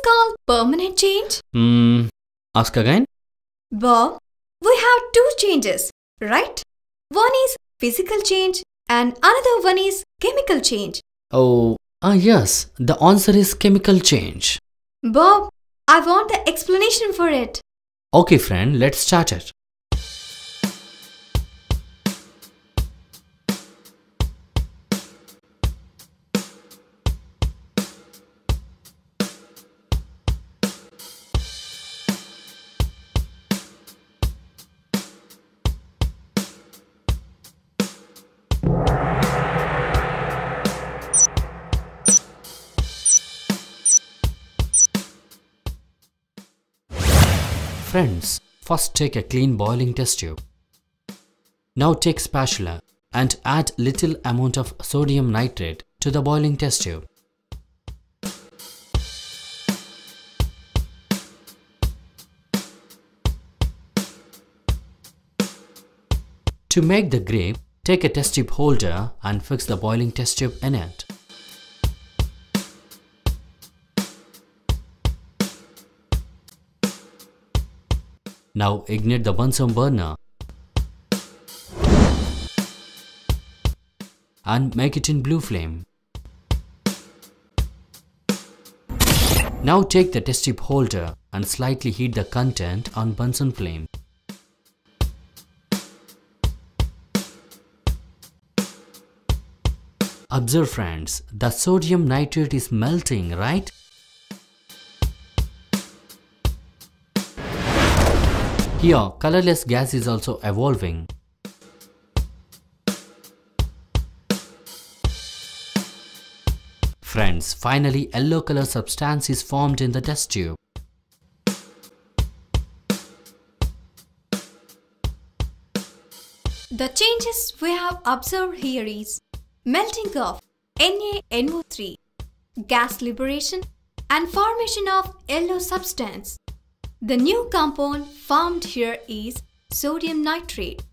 called permanent change? Ask again. Bob, we have two changes, right? One is physical change and another one is chemical change. Yes, the answer is chemical change. Bob, I want the explanation for it. Okay friend, let's start it. Friends, first take a clean boiling test tube. Now take spatula and add little amount of sodium nitrate to the boiling test tube. To make the grape, take a test tube holder and fix the boiling test tube in it. Now ignite the Bunsen burner and make it in blue flame. Now take the test tube holder and slightly heat the content on Bunsen flame. Observe friends, the sodium nitrate is melting, right? Here, colorless gas is also evolving. Friends, finally yellow color substance is formed in the test tube. The changes we have observed here is melting of NaNO3, gas liberation and formation of yellow substance. The new compound formed here is sodium nitrate.